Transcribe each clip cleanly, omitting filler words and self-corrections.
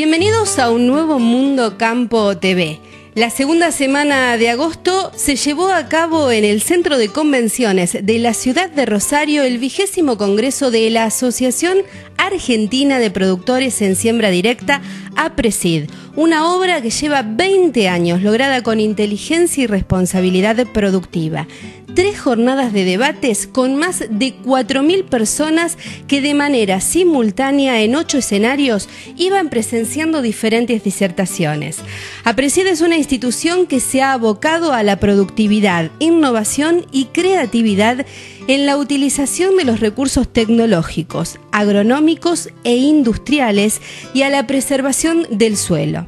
Bienvenidos a un nuevo Mundo Campo TV. La segunda semana de agosto se llevó a cabo en el Centro de Convenciones de la ciudad de Rosario el 20º Congreso de la Asociación Argentina de Productores en Siembra Directa, APRESID, una obra que lleva 20 años, lograda con inteligencia y responsabilidad productiva. 3 jornadas de debates con más de 4.000 personas que de manera simultánea en 8 escenarios iban presenciando diferentes disertaciones. APRESID es una institución que se ha abocado a la productividad, innovación y creatividad en la utilización de los recursos tecnológicos, agronómicos e industriales y a la preservación del suelo.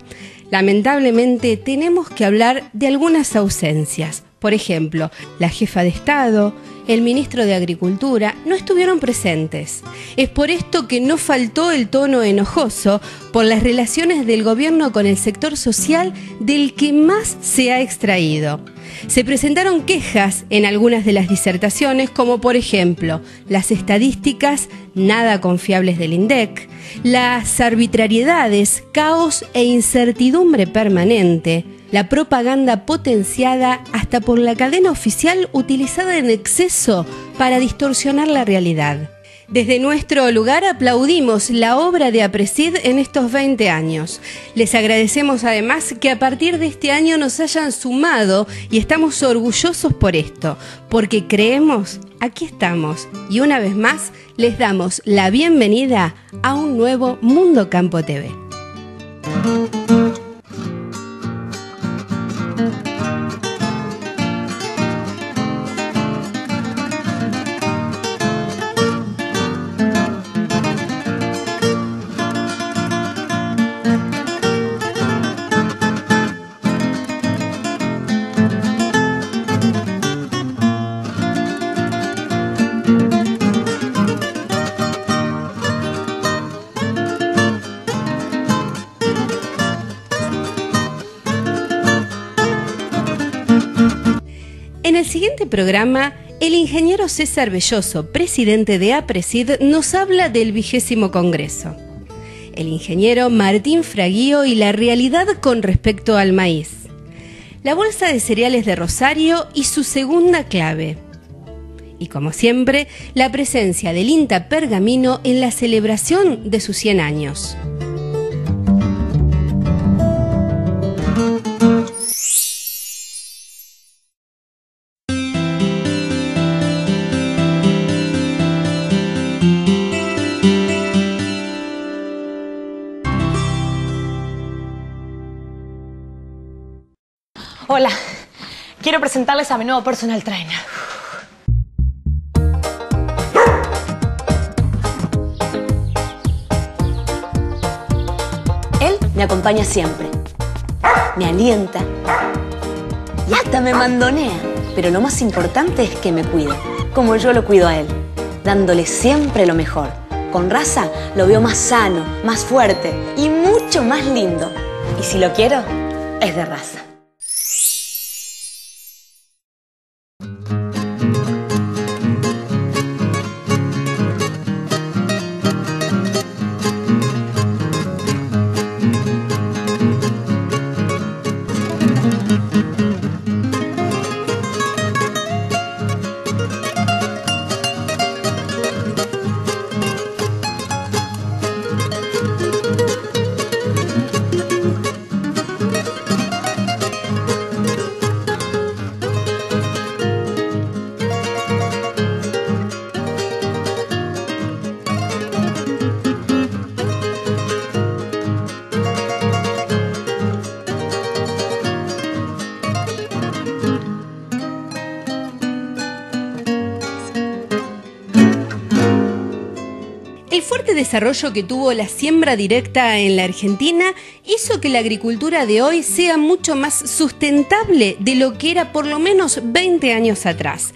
Lamentablemente tenemos que hablar de algunas ausencias. Por ejemplo, la jefa de Estado, el ministro de Agricultura no estuvieron presentes. Es por esto que no faltó el tono enojoso por las relaciones del gobierno con el sector social del que más se ha extraído. Se presentaron quejas en algunas de las disertaciones, como por ejemplo, las estadísticas nada confiables del INDEC, las arbitrariedades, caos e incertidumbre permanente, la propaganda potenciada hasta por la cadena oficial utilizada en exceso para distorsionar la realidad. Desde nuestro lugar aplaudimos la obra de APRESID en estos 20 años. Les agradecemos además que a partir de este año nos hayan sumado y estamos orgullosos por esto, porque creemos, aquí estamos y una vez más les damos la bienvenida a un nuevo Mundo Campo TV. En el siguiente programa, el ingeniero César Belloso, presidente de APRESID, nos habla del 20º Congreso. El ingeniero Martín Fraguío y la realidad con respecto al maíz. La Bolsa de Cereales de Rosario y su segunda clave. Y como siempre, la presencia del INTA Pergamino en la celebración de sus 100 años. Hola, quiero presentarles a mi nuevo personal trainer. Él me acompaña siempre, me alienta y hasta me mandonea. Pero lo más importante es que me cuida, como yo lo cuido a él, dándole siempre lo mejor. Con raza lo veo más sano, más fuerte y mucho más lindo. Y si lo quiero, es de raza. El fuerte desarrollo que tuvo la siembra directa en la Argentina hizo que la agricultura de hoy sea mucho más sustentable de lo que era por lo menos 20 años atrás.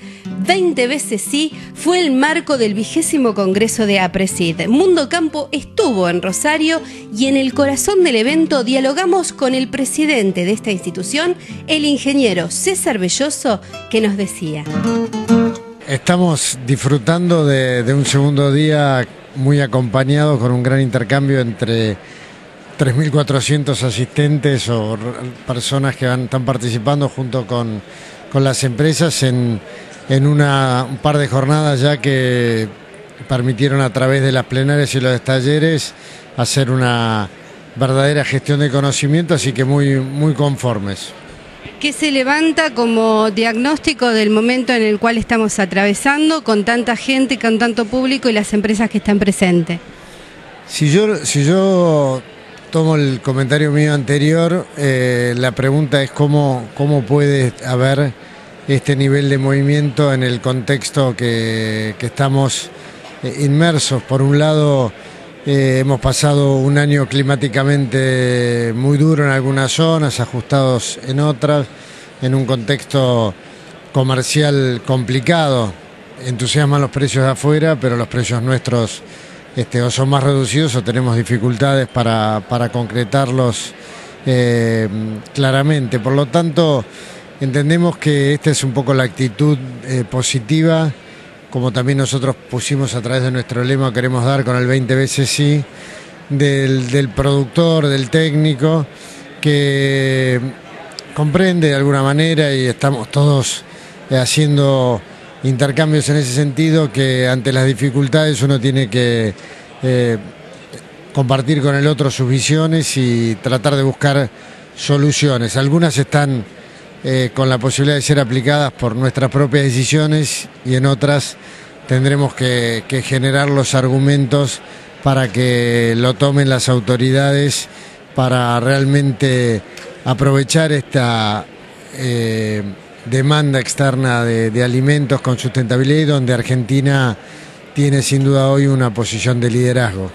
20 veces sí fue el marco del 20º Congreso de APRESID. Mundo Campo estuvo en Rosario y en el corazón del evento dialogamos con el presidente de esta institución, el ingeniero César Belloso, que nos decía: Estamos disfrutando de un segundo día muy acompañado, con un gran intercambio entre 3.400 asistentes o personas que están participando junto con las empresas en un par de jornadas ya que permitieron a través de las plenarias y los talleres hacer una verdadera gestión de conocimiento, así que muy conformes. ¿Qué se levanta como diagnóstico del momento en el cual estamos atravesando con tanta gente, con tanto público y las empresas que están presentes? Si yo tomo el comentario mío anterior, la pregunta es cómo puede haber este nivel de movimiento en el contexto que estamos inmersos. Por un lado, hemos pasado un año climáticamente muy duro en algunas zonas, ajustados en otras, en un contexto comercial complicado. Entusiasman los precios de afuera, pero los precios nuestros o son más reducidos o tenemos dificultades para concretarlos claramente. Por lo tanto, entendemos que esta es un poco la actitud positiva, como también nosotros pusimos a través de nuestro lema, queremos dar con el 20 veces sí, del productor, del técnico, que comprende de alguna manera y estamos todos haciendo intercambios en ese sentido, que ante las dificultades uno tiene que compartir con el otro sus visiones y tratar de buscar soluciones. Algunas están con la posibilidad de ser aplicadas por nuestras propias decisiones y en otras tendremos que generar los argumentos para que lo tomen las autoridades para realmente aprovechar esta demanda externa de alimentos con sustentabilidad y donde Argentina tiene sin duda hoy una posición de liderazgo.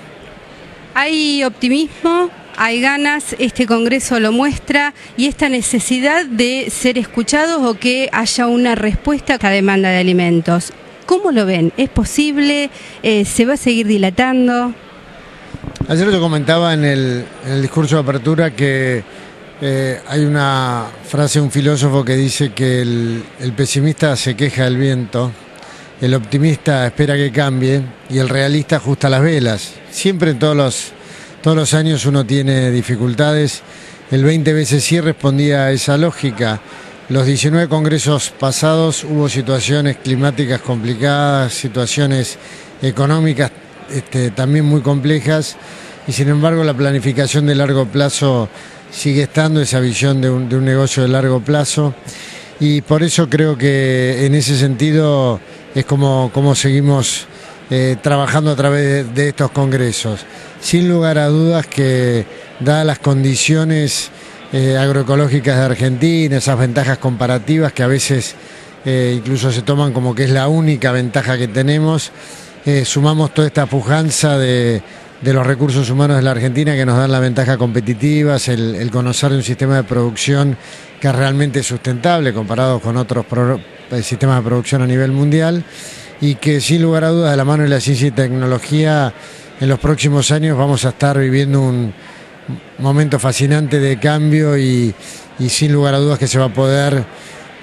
¿Hay optimismo? ¿Hay ganas? ¿Este Congreso lo muestra? ¿Y esta necesidad de ser escuchados o que haya una respuesta a esta demanda de alimentos? ¿Cómo lo ven? ¿Es posible? ¿Se va a seguir dilatando? Ayer yo comentaba en el discurso de apertura que hay una frase de un filósofo que dice que el pesimista se queja del viento, el optimista espera que cambie y el realista ajusta las velas. Siempre en todos los años uno tiene dificultades. El 20 veces sí respondía a esa lógica. Los 19 congresos pasados hubo situaciones climáticas complicadas, situaciones económicas también muy complejas y sin embargo la planificación de largo plazo sigue estando, esa visión de un negocio de largo plazo, y por eso creo que en ese sentido es como seguimos trabajando a través de estos congresos. Sin lugar a dudas que, dadas las condiciones agroecológicas de Argentina, esas ventajas comparativas que a veces incluso se toman como que es la única ventaja que tenemos, sumamos toda esta pujanza de los recursos humanos de la Argentina que nos dan la ventaja competitiva, el conocer un sistema de producción que es realmente sustentable comparado con otros sistemas de producción a nivel mundial y que sin lugar a dudas de la mano de la ciencia y tecnología en los próximos años vamos a estar viviendo un momento fascinante de cambio y sin lugar a dudas que se va a poder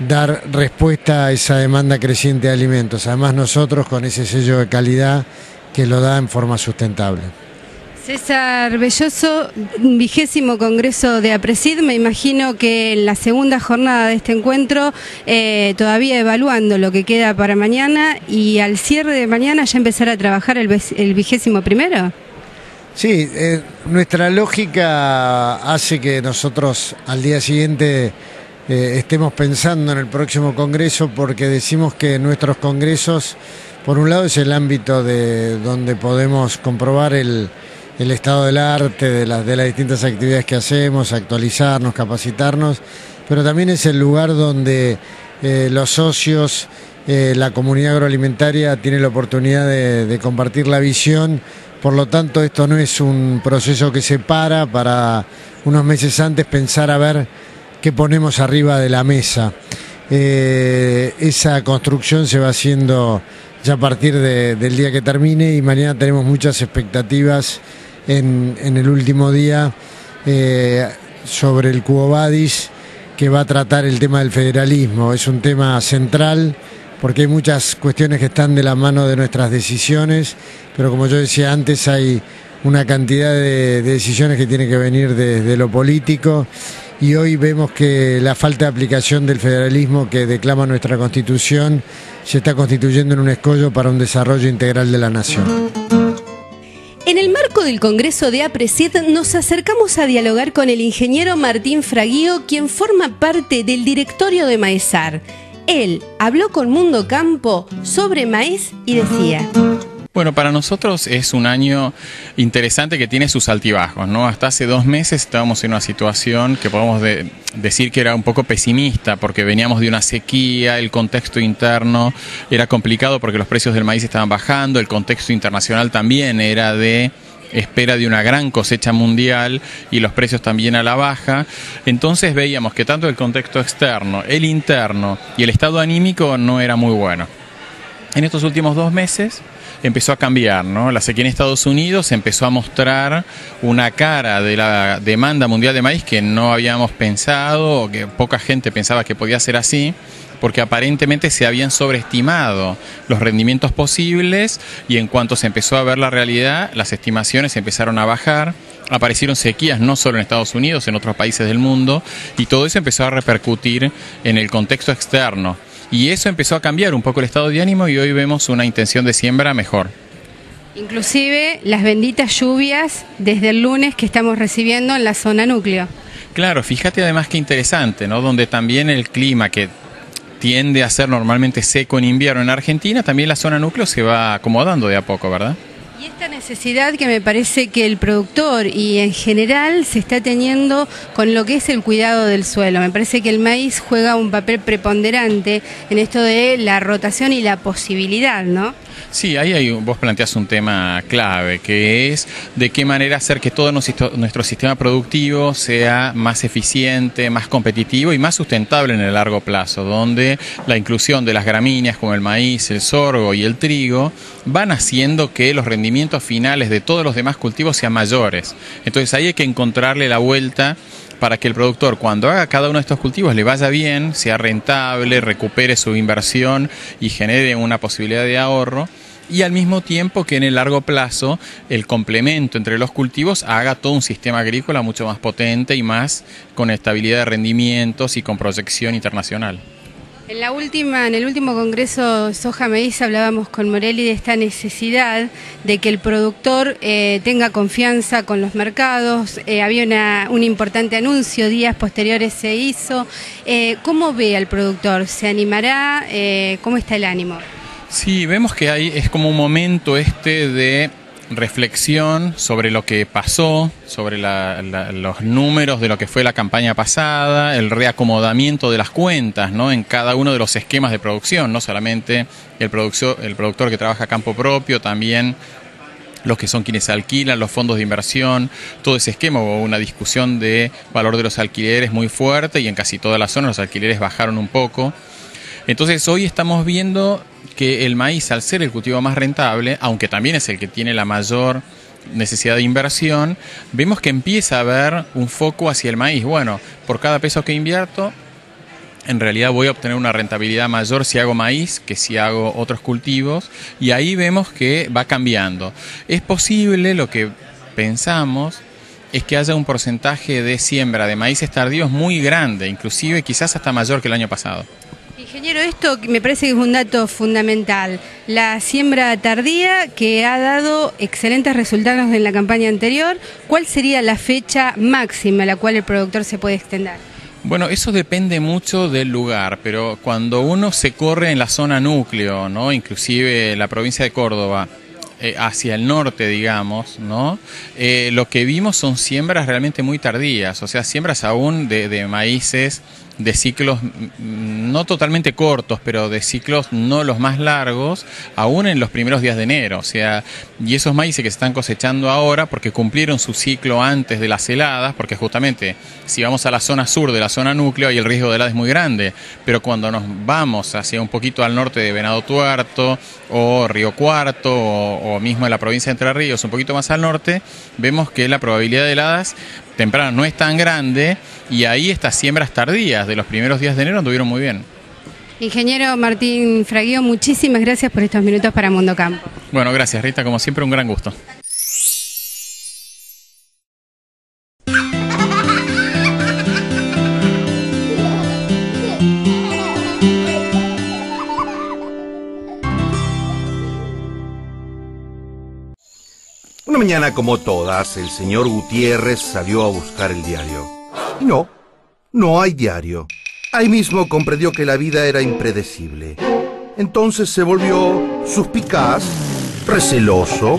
dar respuesta a esa demanda creciente de alimentos. Además nosotros con ese sello de calidad que lo da en forma sustentable. César Belloso, 20º Congreso de APRESID, me imagino que en la segunda jornada de este encuentro, todavía evaluando lo que queda para mañana y al cierre de mañana ya empezar a trabajar el 21º. Sí, nuestra lógica hace que nosotros al día siguiente estemos pensando en el próximo Congreso porque decimos que nuestros congresos, por un lado es el ámbito de donde podemos comprobar el estado del arte, de las distintas actividades que hacemos, actualizarnos, capacitarnos, pero también es el lugar donde los socios, la comunidad agroalimentaria tiene la oportunidad de compartir la visión. Por lo tanto, esto no es un proceso que se para unos meses antes pensar a ver qué ponemos arriba de la mesa. Esa construcción se va haciendo ya a partir del día que termine y mañana tenemos muchas expectativas en el último día sobre el Quo Vadis, que va a tratar el tema del federalismo. Es un tema central porque hay muchas cuestiones que están de la mano de nuestras decisiones, pero como yo decía antes, hay una cantidad de decisiones que tienen que venir de lo político, y hoy vemos que la falta de aplicación del federalismo que declama nuestra Constitución se está constituyendo en un escollo para un desarrollo integral de la nación. En el marco del Congreso de APRESID nos acercamos a dialogar con el ingeniero Martín Fraguío, quien forma parte del directorio de Maizar. Él habló con Mundo Campo sobre maíz y decía: Bueno, para nosotros es un año interesante que tiene sus altibajos, ¿no? Hasta hace 2 meses estábamos en una situación que podemos decir que era un poco pesimista, porque veníamos de una sequía, el contexto interno era complicado porque los precios del maíz estaban bajando, el contexto internacional también era de espera de una gran cosecha mundial y los precios también a la baja. Entonces veíamos que tanto el contexto externo, el interno y el estado anímico no era muy bueno. En estos últimos 2 meses empezó a cambiar, ¿no? La sequía en Estados Unidos empezó a mostrar una cara de la demanda mundial de maíz que no habíamos pensado, o que poca gente pensaba que podía ser así, porque aparentemente se habían sobreestimado los rendimientos posibles, y en cuanto se empezó a ver la realidad, las estimaciones empezaron a bajar. Aparecieron sequías no solo en Estados Unidos, en otros países del mundo, y todo eso empezó a repercutir en el contexto externo. Y eso empezó a cambiar un poco el estado de ánimo, y hoy vemos una intención de siembra mejor. Inclusive las benditas lluvias desde el lunes que estamos recibiendo en la zona núcleo. Claro, fíjate además qué interesante, ¿no? Donde también el clima, que tiende a ser normalmente seco en invierno en Argentina, también la zona núcleo se va acomodando de a poco, ¿verdad? Y esta necesidad que me parece que el productor y en general se está teniendo con lo que es el cuidado del suelo. Me parece que el maíz juega un papel preponderante en esto de la rotación y la posibilidad, ¿no? Sí, vos planteás un tema clave, que es de qué manera hacer que todo nuestro sistema productivo sea más eficiente, más competitivo y más sustentable en el largo plazo, donde la inclusión de las gramíneas como el maíz, el sorgo y el trigo van haciendo que los rendimientos finales de todos los demás cultivos sean mayores. Entonces ahí hay que encontrarle la vuelta para que el productor, cuando haga cada uno de estos cultivos, le vaya bien, sea rentable, recupere su inversión y genere una posibilidad de ahorro, y al mismo tiempo que en el largo plazo el complemento entre los cultivos haga todo un sistema agrícola mucho más potente y más con estabilidad de rendimientos y con proyección internacional. En el último Congreso Soja Maíz hablábamos con Morelli de esta necesidad de que el productor tenga confianza con los mercados. Había un importante anuncio, días posteriores se hizo. ¿Cómo ve al productor? ¿Se animará? ¿Cómo está el ánimo? Sí, vemos que es como un momento de reflexión sobre lo que pasó, sobre los números de lo que fue la campaña pasada, el reacomodamiento de las cuentas, ¿no? En cada uno de los esquemas de producción, no solamente el productor que trabaja a campo propio, también los que son quienes alquilan, los fondos de inversión, todo ese esquema. Hubo una discusión de valor de los alquileres muy fuerte, y en casi toda la zona los alquileres bajaron un poco. Entonces hoy estamos viendo que el maíz, al ser el cultivo más rentable, aunque también es el que tiene la mayor necesidad de inversión, vemos que empieza a haber un foco hacia el maíz. Bueno, por cada peso que invierto, en realidad voy a obtener una rentabilidad mayor si hago maíz que si hago otros cultivos, y ahí vemos que va cambiando. Es posible, lo que pensamos es que haya un porcentaje de siembra de maíces tardíos muy grande, inclusive quizás hasta mayor que el año pasado. Ingeniero, esto me parece que es un dato fundamental. La siembra tardía, que ha dado excelentes resultados en la campaña anterior, ¿cuál sería la fecha máxima a la cual el productor se puede extender? Bueno, eso depende mucho del lugar, pero cuando uno se corre en la zona núcleo, ¿no? Inclusive la provincia de Córdoba, hacia el norte, digamos, ¿no? Lo que vimos son siembras realmente muy tardías, o sea, siembras aún de maíces de ciclos no totalmente cortos, pero de ciclos no los más largos, aún en los primeros días de enero. O sea, y esos maíces que se están cosechando ahora porque cumplieron su ciclo antes de las heladas, porque justamente si vamos a la zona sur de la zona núcleo ahí el riesgo de helada es muy grande, pero cuando nos vamos hacia un poquito al norte de Venado Tuerto o Río Cuarto o mismo en la provincia de Entre Ríos, un poquito más al norte, vemos que la probabilidad de heladas temprano no es tan grande, y ahí estas siembras tardías de los primeros días de enero anduvieron muy bien. Ingeniero Martín Fraguío, muchísimas gracias por estos minutos para Mundo Campo. Bueno, gracias Rita, como siempre un gran gusto. Una mañana como todas, el señor Gutiérrez salió a buscar el diario. Y no hay diario. Ahí mismo comprendió que la vida era impredecible. Entonces se volvió suspicaz, receloso,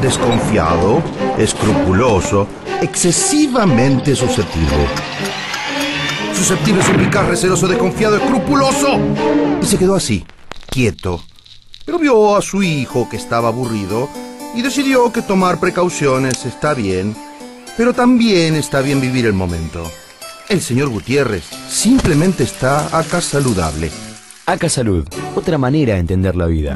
desconfiado, escrupuloso, excesivamente susceptible. Susceptible, suspicaz, receloso, desconfiado, escrupuloso. Y se quedó así, quieto. Pero vio a su hijo que estaba aburrido y decidió que tomar precauciones está bien, pero también está bien vivir el momento. El señor Gutiérrez simplemente está acá saludable. Acá Salud, otra manera de entender la vida.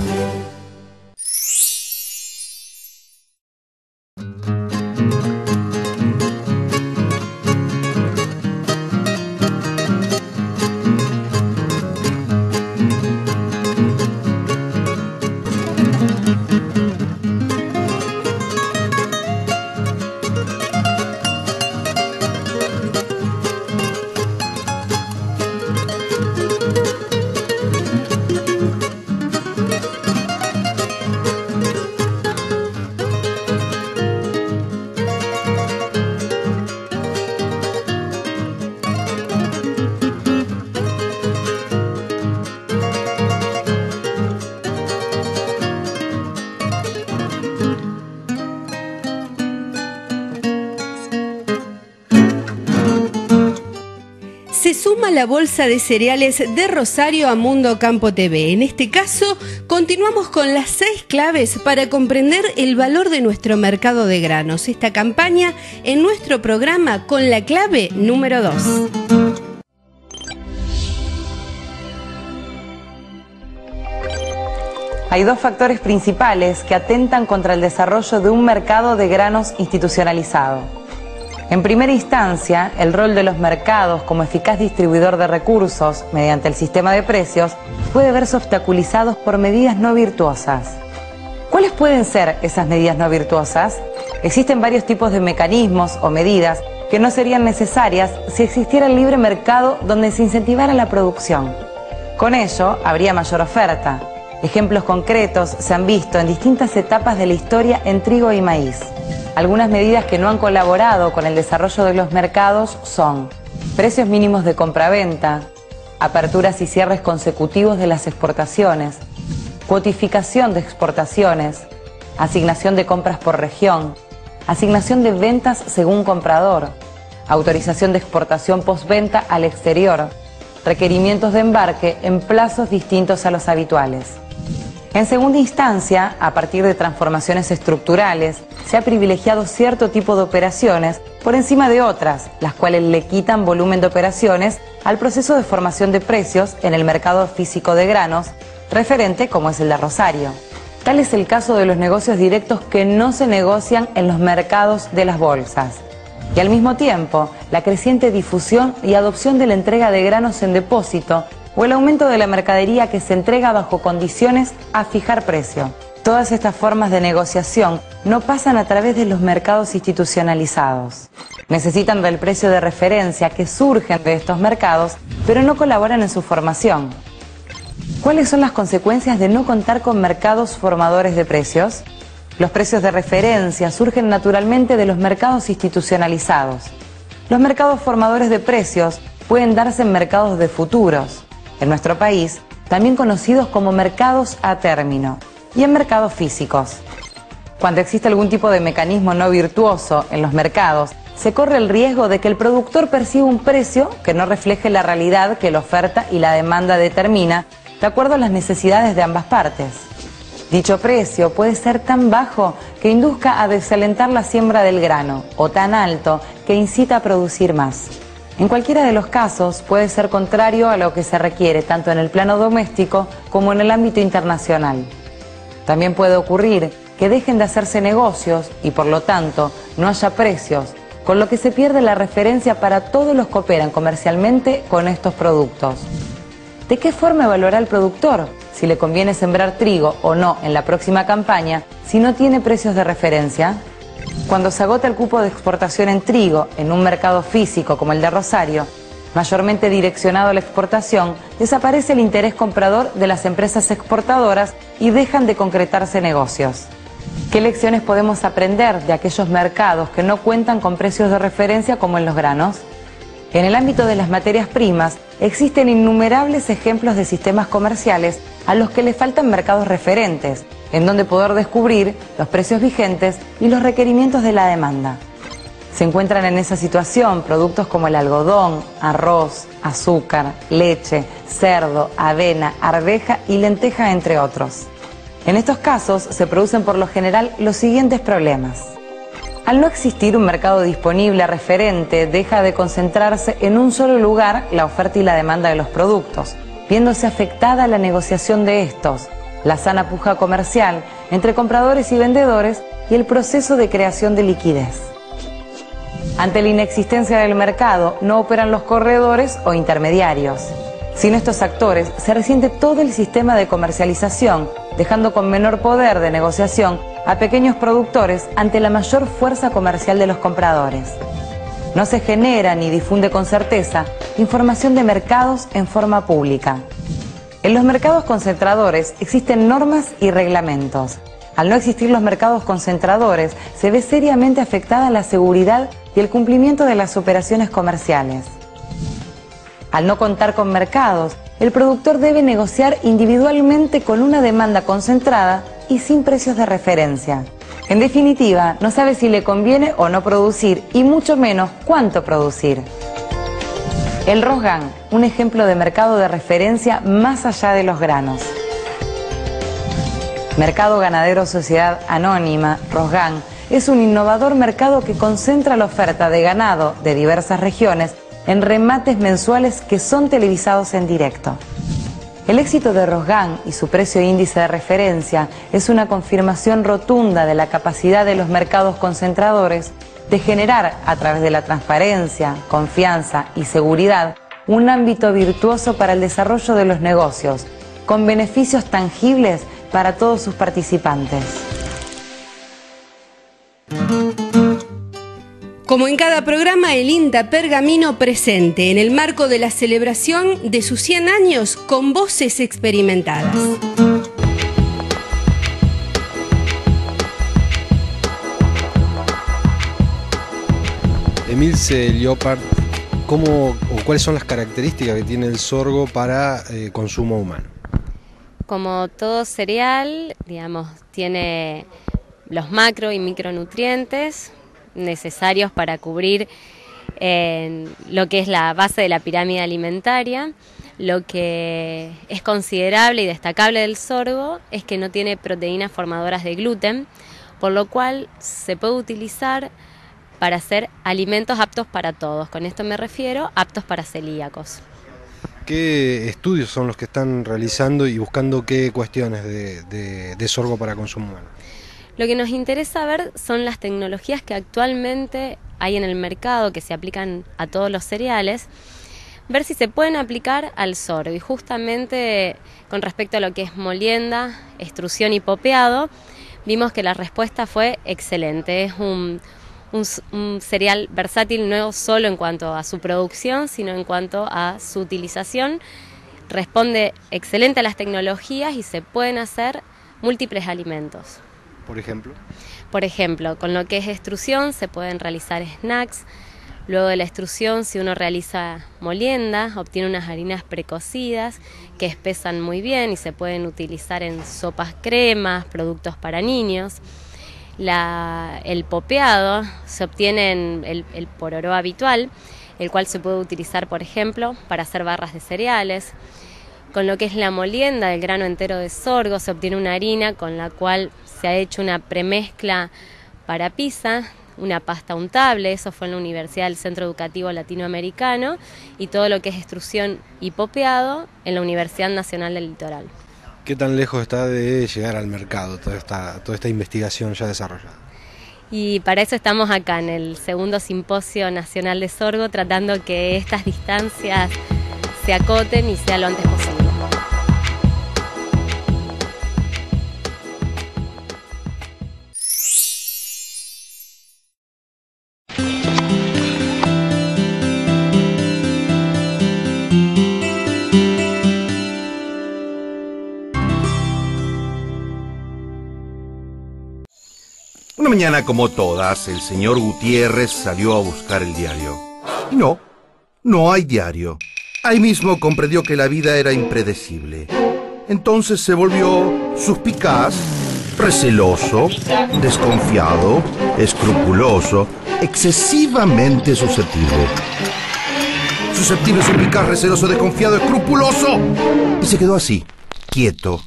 Se suma la bolsa de cereales de Rosario a Mundo Campo TV. En este caso, continuamos con las 6 claves para comprender el valor de nuestro mercado de granos. Esta campaña en nuestro programa con la clave número 2. Hay 2 factores principales que atentan contra el desarrollo de un mercado de granos institucionalizado. En primera instancia, el rol de los mercados como eficaz distribuidor de recursos mediante el sistema de precios puede verse obstaculizados por medidas no virtuosas. ¿Cuáles pueden ser esas medidas no virtuosas? Existen varios tipos de mecanismos o medidas que no serían necesarias si existiera el libre mercado donde se incentivara la producción. Con ello, habría mayor oferta. Ejemplos concretos se han visto en distintas etapas de la historia en trigo y maíz. Algunas medidas que no han colaborado con el desarrollo de los mercados son precios mínimos de compraventa, aperturas y cierres consecutivos de las exportaciones, cuotificación de exportaciones, asignación de compras por región, asignación de ventas según comprador, autorización de exportación postventa al exterior, requerimientos de embarque en plazos distintos a los habituales. En segunda instancia, a partir de transformaciones estructurales, se ha privilegiado cierto tipo de operaciones por encima de otras, las cuales le quitan volumen de operaciones al proceso de formación de precios en el mercado físico de granos, referente como es el de Rosario. Tal es el caso de los negocios directos que no se negocian en los mercados de las bolsas. Y al mismo tiempo, la creciente difusión y adopción de la entrega de granos en depósito o el aumento de la mercadería que se entrega bajo condiciones a fijar precio. Todas estas formas de negociación no pasan a través de los mercados institucionalizados. Necesitan del precio de referencia que surgen de estos mercados, pero no colaboran en su formación. ¿Cuáles son las consecuencias de no contar con mercados formadores de precios? Los precios de referencia surgen naturalmente de los mercados institucionalizados. Los mercados formadores de precios pueden darse en mercados de futuros, en nuestro país, también conocidos como mercados a término, y en mercados físicos. Cuando existe algún tipo de mecanismo no virtuoso en los mercados, se corre el riesgo de que el productor perciba un precio que no refleje la realidad que la oferta y la demanda determina, de acuerdo a las necesidades de ambas partes. Dicho precio puede ser tan bajo que induzca a desalentar la siembra del grano, o tan alto que incita a producir más. En cualquiera de los casos puede ser contrario a lo que se requiere tanto en el plano doméstico como en el ámbito internacional. También puede ocurrir que dejen de hacerse negocios y por lo tanto no haya precios, con lo que se pierde la referencia para todos los que operan comercialmente con estos productos. ¿De qué forma evaluará el productor si le conviene sembrar trigo o no en la próxima campaña si no tiene precios de referencia? Cuando se agota el cupo de exportación en trigo en un mercado físico como el de Rosario, mayormente direccionado a la exportación, desaparece el interés comprador de las empresas exportadoras y dejan de concretarse negocios. ¿Qué lecciones podemos aprender de aquellos mercados que no cuentan con precios de referencia como en los granos? En el ámbito de las materias primas, existen innumerables ejemplos de sistemas comerciales a los que le faltan mercados referentes, en donde poder descubrir los precios vigentes y los requerimientos de la demanda. Se encuentran en esa situación productos como el algodón, arroz, azúcar, leche, cerdo, avena, arveja y lenteja, entre otros. En estos casos se producen por lo general los siguientes problemas. Al no existir un mercado disponible referente, deja de concentrarse en un solo lugar la oferta y la demanda de los productos, viéndose afectada la negociación de estos, la sana puja comercial entre compradores y vendedores y el proceso de creación de liquidez. Ante la inexistencia del mercado, no operan los corredores o intermediarios. Sin estos actores, se resiente todo el sistema de comercialización, dejando con menor poder de negociación a pequeños productores ante la mayor fuerza comercial de los compradores. No se genera ni difunde con certeza información de mercados en forma pública. En los mercados concentradores existen normas y reglamentos. Al no existir los mercados concentradores, se ve seriamente afectada la seguridad y el cumplimiento de las operaciones comerciales. Al no contar con mercados, el productor debe negociar individualmente con una demanda concentrada y sin precios de referencia. En definitiva, no sabe si le conviene o no producir y mucho menos cuánto producir. El Rosgan, un ejemplo de mercado de referencia más allá de los granos. Mercado Ganadero Sociedad Anónima, Rosgan, es un innovador mercado que concentra la oferta de ganado de diversas regiones en remates mensuales que son televisados en directo. El éxito de Rosgan y su precio índice de referencia es una confirmación rotunda de la capacidad de los mercados concentradores de generar, a través de la transparencia, confianza y seguridad, un ámbito virtuoso para el desarrollo de los negocios, con beneficios tangibles para todos sus participantes. Como en cada programa, el INTA Pergamino presente en el marco de la celebración de sus 100 años con voces experimentadas. Emilce Leopard, ¿cómo o cuáles son las características que tiene el sorgo para consumo humano? Como todo cereal, digamos, tiene los macro y micronutrientes necesarios para cubrir lo que es la base de la pirámide alimentaria. Lo que es considerable y destacable del sorgo es que no tiene proteínas formadoras de gluten, por lo cual se puede utilizar para hacer alimentos aptos para todos. Con esto me refiero aptos para celíacos. ¿Qué estudios son los que están realizando y buscando qué cuestiones de sorgo para consumo humano? Lo que nos interesa ver son las tecnologías que actualmente hay en el mercado, que se aplican a todos los cereales, ver si se pueden aplicar al sorgo. Y justamente con respecto a lo que es molienda, extrusión y popeado, vimos que la respuesta fue excelente. Es un cereal versátil no solo en cuanto a su producción, sino en cuanto a su utilización. Responde excelente a las tecnologías y se pueden hacer múltiples alimentos. ¿Por ejemplo? Por ejemplo, con lo que es extrusión se pueden realizar snacks. Luego de la extrusión, si uno realiza molienda, obtiene unas harinas precocidas que espesan muy bien y se pueden utilizar en sopas, cremas, productos para niños. El popeado se obtiene en el pororó habitual, el cual se puede utilizar, por ejemplo, para hacer barras de cereales. Con lo que es la molienda del grano entero de sorgo se obtiene una harina con la cual se ha hecho una premezcla para pizza, una pasta untable. Eso fue en la Universidad del Centro Educativo Latinoamericano, y todo lo que es extrusión y popeado en la Universidad Nacional del Litoral. ¿Qué tan lejos está de llegar al mercado toda esta investigación ya desarrollada? Y para eso estamos acá en el segundo Simposio Nacional de Sorgo, tratando que estas distancias se acoten y sea lo antes posible. mañana como todas, el señor Gutiérrez salió a buscar el diario. Y no hay diario. Ahí mismo comprendió que la vida era impredecible. Entonces se volvió suspicaz, receloso, desconfiado, escrupuloso, excesivamente susceptible. Susceptible, suspicaz, receloso, desconfiado, escrupuloso. Y se quedó así, quieto.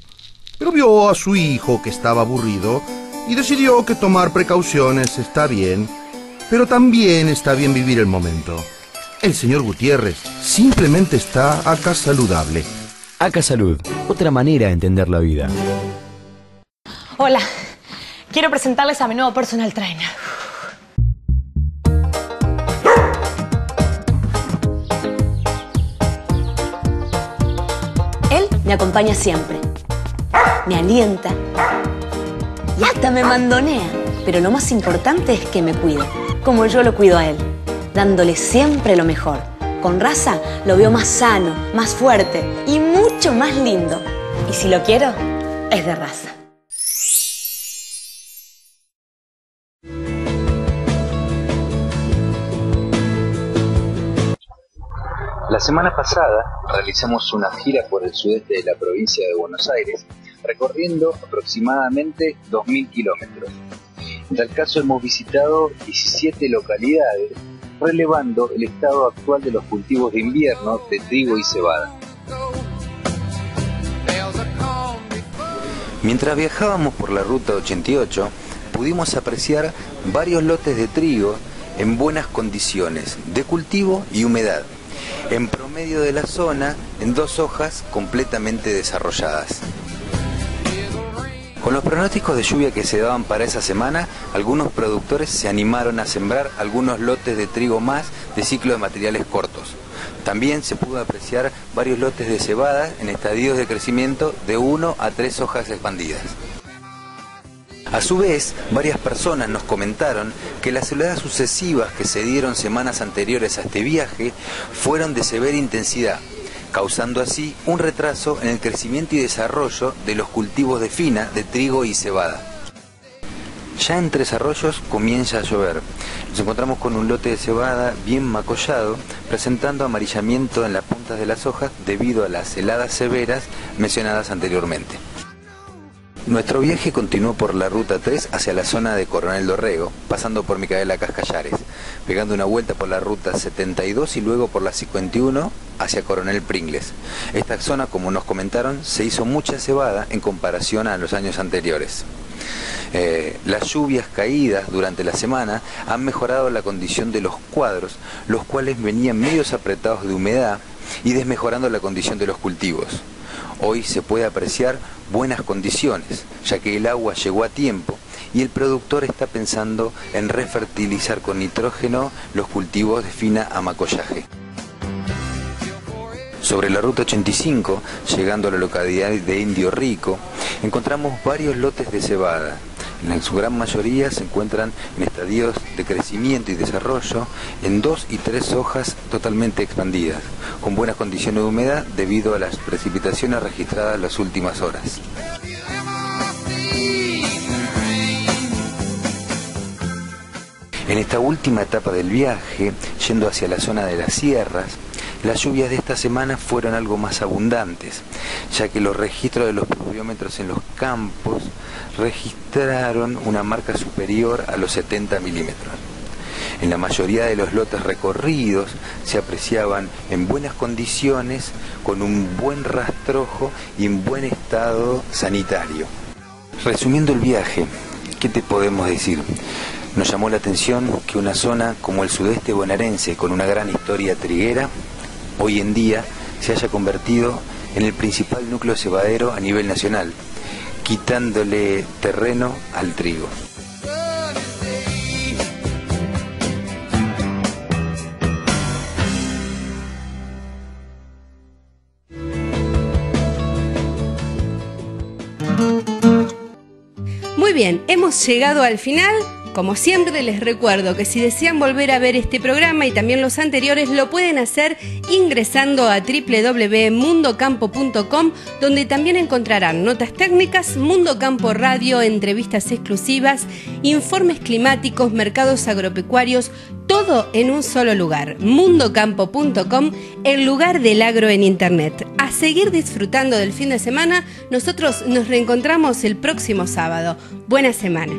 Pero vio a su hijo que estaba aburrido y decidió que tomar precauciones está bien, pero también está bien vivir el momento. El señor Gutiérrez simplemente está acá saludable. Acá Salud, otra manera de entender la vida. Hola, quiero presentarles a mi nuevo personal trainer. Él me acompaña siempre, me alienta y hasta me mandonea. Pero lo más importante es que me cuida, como yo lo cuido a él, dándole siempre lo mejor. Con Raza lo veo más sano, más fuerte y mucho más lindo. Y si lo quiero, es de Raza. La semana pasada realizamos una gira por el sudeste de la provincia de Buenos Aires, recorriendo aproximadamente 2.000 kilómetros. En tal caso hemos visitado 17 localidades, relevando el estado actual de los cultivos de invierno de trigo y cebada. Mientras viajábamos por la ruta 88, pudimos apreciar varios lotes de trigo en buenas condiciones de cultivo y humedad, en promedio de la zona en 2 hojas completamente desarrolladas. Con los pronósticos de lluvia que se daban para esa semana, algunos productores se animaron a sembrar algunos lotes de trigo más de ciclo de materiales cortos. También se pudo apreciar varios lotes de cebada en estadios de crecimiento de 1 a 3 hojas expandidas. A su vez, varias personas nos comentaron que las heladas sucesivas que se dieron semanas anteriores a este viaje fueron de severa intensidad, causando así un retraso en el crecimiento y desarrollo de los cultivos de fina de trigo y cebada. Ya en Tres Arroyos comienza a llover. Nos encontramos con un lote de cebada bien macollado, presentando amarillamiento en las puntas de las hojas debido a las heladas severas mencionadas anteriormente. Nuestro viaje continuó por la ruta 3 hacia la zona de Coronel Dorrego, pasando por Micaela Cascallares, pegando una vuelta por la ruta 72 y luego por la 51 hacia Coronel Pringles. Esta zona, como nos comentaron, se hizo mucha cebada en comparación a los años anteriores. Las lluvias caídas durante la semana han mejorado la condición de los cuadros, los cuales venían medios apretados de humedad y desmejorando la condición de los cultivos. Hoy se puede apreciar buenas condiciones, ya que el agua llegó a tiempo y el productor está pensando en refertilizar con nitrógeno los cultivos de fina a macollaje. Sobre la ruta 85, llegando a la localidad de Indio Rico, encontramos varios lotes de cebada. En su gran mayoría se encuentran en estadios de crecimiento y desarrollo en 2 y 3 hojas totalmente expandidas, con buenas condiciones de humedad debido a las precipitaciones registradas en las últimas horas. En esta última etapa del viaje, yendo hacia la zona de las sierras, las lluvias de esta semana fueron algo más abundantes, ya que los registros de los pluviómetros en los campos registraron una marca superior a los 70 milímetros. En la mayoría de los lotes recorridos se apreciaban en buenas condiciones, con un buen rastrojo y en buen estado sanitario. Resumiendo el viaje, ¿qué te podemos decir? Nos llamó la atención que una zona como el sudeste bonaerense, con una gran historia triguera, hoy en día se haya convertido en el principal núcleo cebadero a nivel nacional, quitándole terreno al trigo. Muy bien, hemos llegado al final. Como siempre les recuerdo que si desean volver a ver este programa y también los anteriores lo pueden hacer ingresando a www.mundocampo.com, donde también encontrarán notas técnicas, Mundo Campo Radio, entrevistas exclusivas, informes climáticos, mercados agropecuarios, todo en un solo lugar. Mundocampo.com, el lugar del agro en Internet. A seguir disfrutando del fin de semana. Nosotros nos reencontramos el próximo sábado. Buena semana.